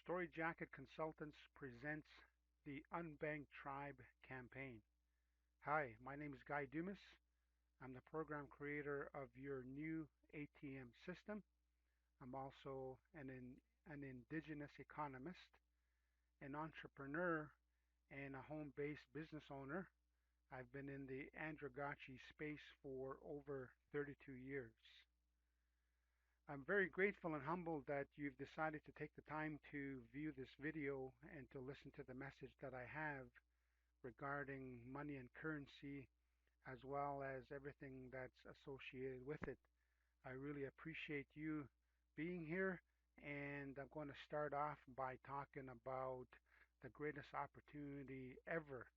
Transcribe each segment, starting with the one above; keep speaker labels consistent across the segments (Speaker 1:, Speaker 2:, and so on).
Speaker 1: Story Jacket Consultants presents the Unbanked Tribe campaign. Hi, my name is Guy Dumas. I'm the program creator of your new ATM system. I'm also an indigenous economist, an entrepreneur, and a home-based business owner. I've been in the Androgachi space for over 32 years. I'm very grateful and humbled that you've decided to take the time to view this video and to listen to the message that I have regarding money and currency, as well as everything that's associated with it. I really appreciate you being here, and I'm going to start off by talking about the greatest opportunity ever.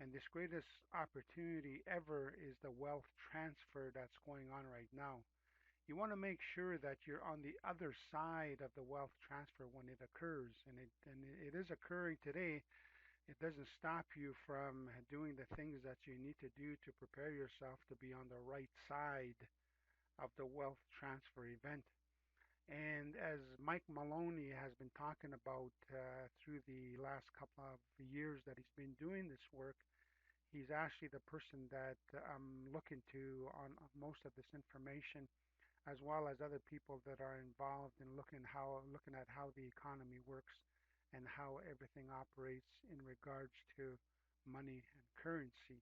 Speaker 1: And this greatest opportunity ever is the wealth transfer that's going on right now. You want to make sure that you're on the other side of the wealth transfer when it occurs, and it is occurring today. It doesn't stop you from doing the things that you need to do to prepare yourself to be on the right side of the wealth transfer event. And as Mike Maloney has been talking about through the last couple of years that he's been doing this work, he's actually the person that I'm looking to on most of this information, as well as other people that are involved in looking at how the economy works and how everything operates in regards to money and currency.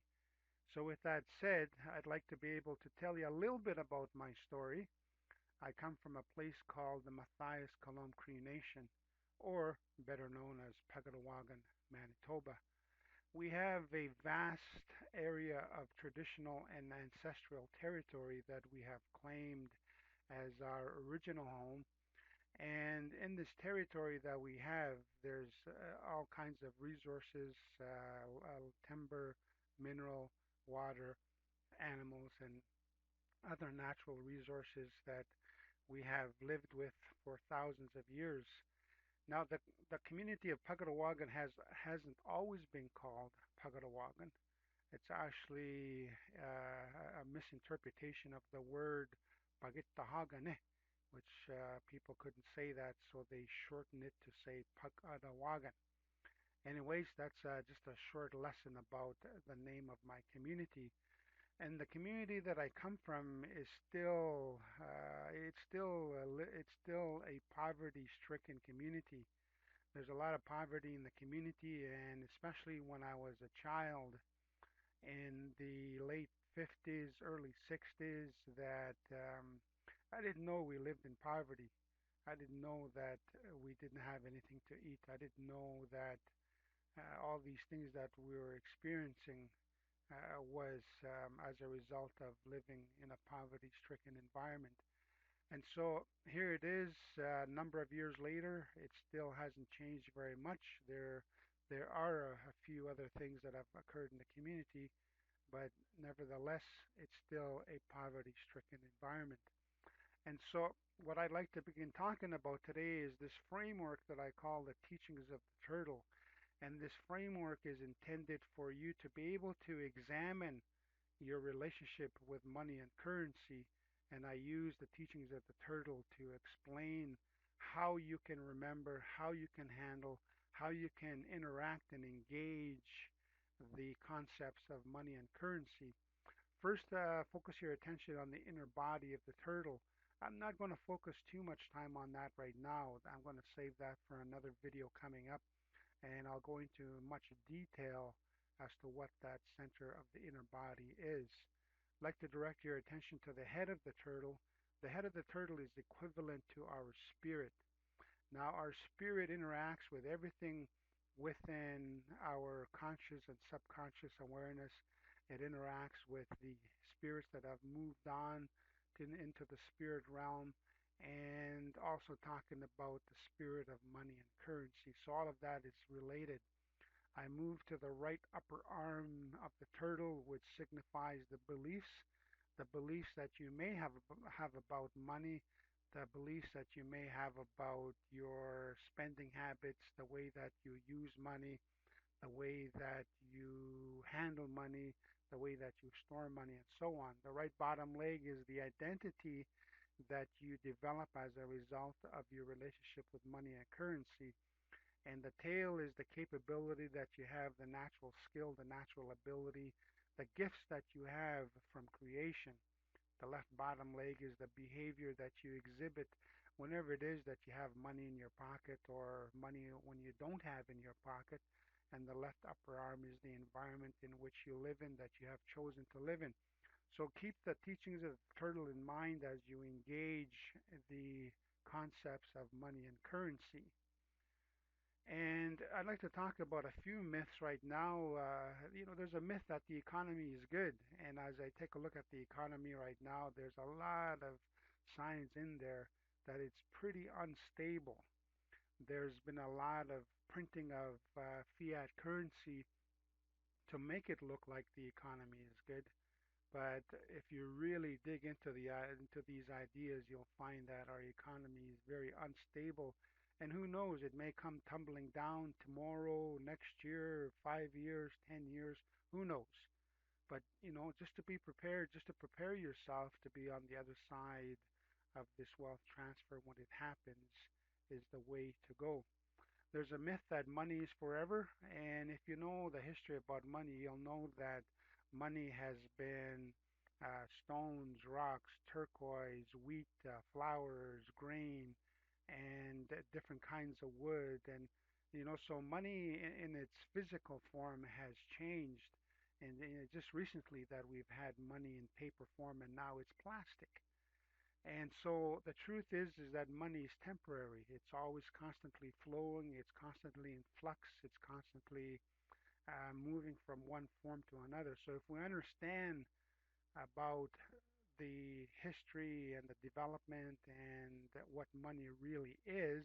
Speaker 1: So with that said, I'd like to be able to tell you a little bit about my story. I come from a place called the Matthias Kalom Cree Nation, or better known as Pagadawagan, Manitoba. We have a vast area of traditional and ancestral territory that we have claimed as our original home. And in this territory that we have, there's all kinds of resources, timber, mineral, water, animals, and other natural resources that we have lived with for thousands of years. Now, the community of Pagadawagan hasn't always been called Pagadawagan. It's actually a misinterpretation of the word Pagitahagane, which people couldn't say that, so they shortened it to say Pagadawagan. Anyways, that's just a short lesson about the name of my community. And the community that I come from is it's still a poverty-stricken community. There's a lot of poverty in the community, and especially when I was a child in the late 50s, early 60s, that I didn't know we lived in poverty. I didn't know that we didn't have anything to eat. I didn't know that all these things that we were experiencing was as a result of living in a poverty-stricken environment. And so here it is, a number of years later, it still hasn't changed very much. There are a few other things that have occurred in the community, but nevertheless, it's still a poverty-stricken environment. And so what I'd like to begin talking about today is this framework that I call the teachings of the turtle. And this framework is intended for you to be able to examine your relationship with money and currency. And I use the teachings of the turtle to explain how you can remember, how you can handle, how you can interact and engage the concepts of money and currency. First, focus your attention on the inner body of the turtle. I'm not going to focus too much time on that right now. I'm going to save that for another video coming up, and I'll go into much detail as to what that center of the inner body is. I'd like to direct your attention to the head of the turtle. The head of the turtle is equivalent to our spirit. Now, our spirit interacts with everything within our conscious and subconscious awareness. It interacts with the spirits that have moved on into the spirit realm, and also talking about the spirit of money and currency. So all of that is related. I move to the right upper arm of the turtle, which signifies the beliefs that you may have about money, the beliefs that you may have about your spending habits, the way that you use money, the way that you handle money, the way that you store money, and so on. The right bottom leg is the identity that you develop as a result of your relationship with money and currency. And the tail is the capability that you have, the natural skill, the natural ability, the gifts that you have from creation. The left bottom leg is the behavior that you exhibit whenever it is that you have money in your pocket or money when you don't have in your pocket. And the left upper arm is the environment in which you live in, that you have chosen to live in. So keep the teachings of the turtle in mind as you engage the concepts of money and currency. And I'd like to talk about a few myths right now. There's a myth that the economy is good. And as I take a look at the economy right now, there's a lot of signs in there that it's pretty unstable. There's been a lot of printing of fiat currency to make it look like the economy is good. But if you really dig into these ideas, you'll find that our economy is very unstable, and who knows, it may come tumbling down tomorrow, next year, 5 years, 10 years, who knows? But just to be prepared, just to prepare yourself to be on the other side of this wealth transfer when it happens, is the way to go. There's a myth that money is forever, and if you know the history about money, you'll know that money has been stones, rocks, turquoise, wheat, flowers, grain, and different kinds of wood. And so money in its physical form has changed. And just recently that we've had money in paper form, and now it's plastic. And so the truth is that money is temporary. It's always constantly flowing. It's constantly in flux. It's constantly moving from one form to another. So if we understand about the history and the development and what money really is,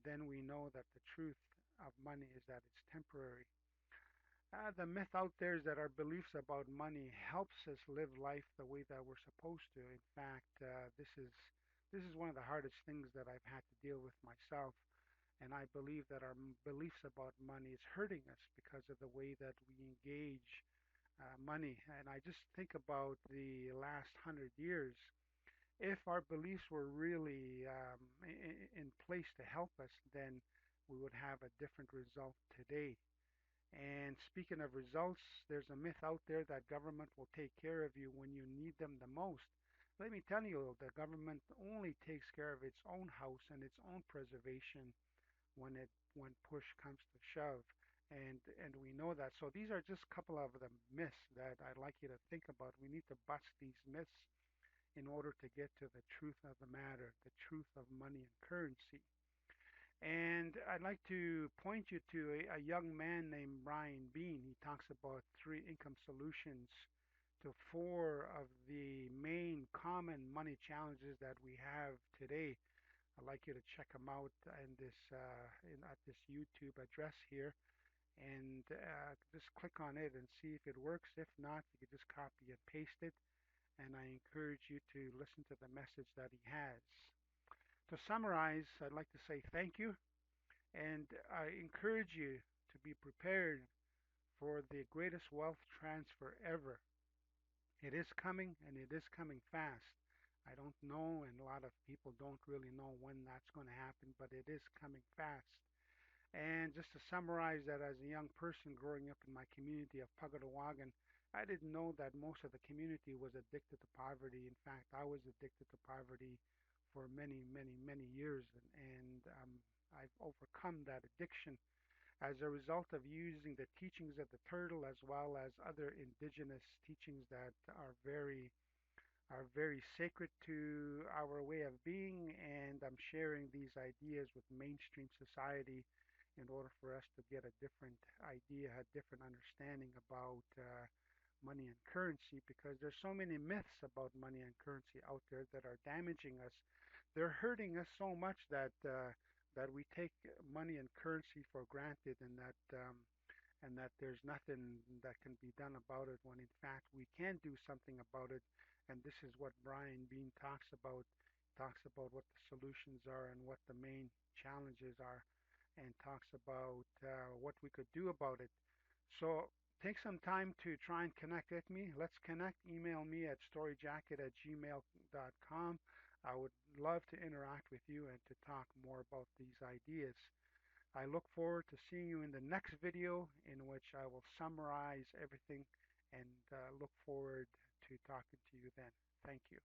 Speaker 1: then we know that the truth of money is that it's temporary. The myth out there is that our beliefs about money helps us live life the way that we're supposed to. In fact, this is one of the hardest things that I've had to deal with myself, and I believe that our beliefs about money is hurting us because of the way that we engage money. And I just think about the last 100 years. If our beliefs were really in place to help us, then we would have a different result today. And speaking of results, there's a myth out there that government will take care of you when you need them the most. Let me tell you, the government only takes care of its own house and its own preservation when push comes to shove. And we know that. So these are just a couple of the myths that I'd like you to think about. We need to bust these myths in order to get to the truth of the matter, the truth of money and currency. And I'd like to point you to a young man named Brian Bean. He talks about three income solutions to four of the main common money challenges that we have today. I'd like you to check him out at this YouTube address here, and just click on it and see if it works. If not, you can just copy and paste it. And I encourage you to listen to the message that he has. To summarize, I'd like to say thank you. And I encourage you to be prepared for the greatest wealth transfer ever. It is coming and it is coming fast. I don't know, and a lot of people don't really know when that's going to happen, but it is coming fast. And just to summarize that, as a young person growing up in my community of Pagadawagan, I didn't know that most of the community was addicted to poverty. In fact, I was addicted to poverty for many, many, many years, and I've overcome that addiction as a result of using the teachings of the turtle as well as other indigenous teachings that are very sacred to our way of being, and I'm sharing these ideas with mainstream society in order for us to get a different idea, a different understanding about money and currency, because there's so many myths about money and currency out there that are damaging us. They're hurting us so much that we take money and currency for granted, and that there's nothing that can be done about it, when in fact we can do something about it. And this is what Brian Bean talks about. Talks about what the solutions are and what the main challenges are, and talks about what we could do about it. So take some time to try and connect with me. Let's connect. Email me at storyjacket@gmail.com. I would love to interact with you and to talk more about these ideas. I look forward to seeing you in the next video in which I will summarize everything and look forward to talking to you then. Thank you.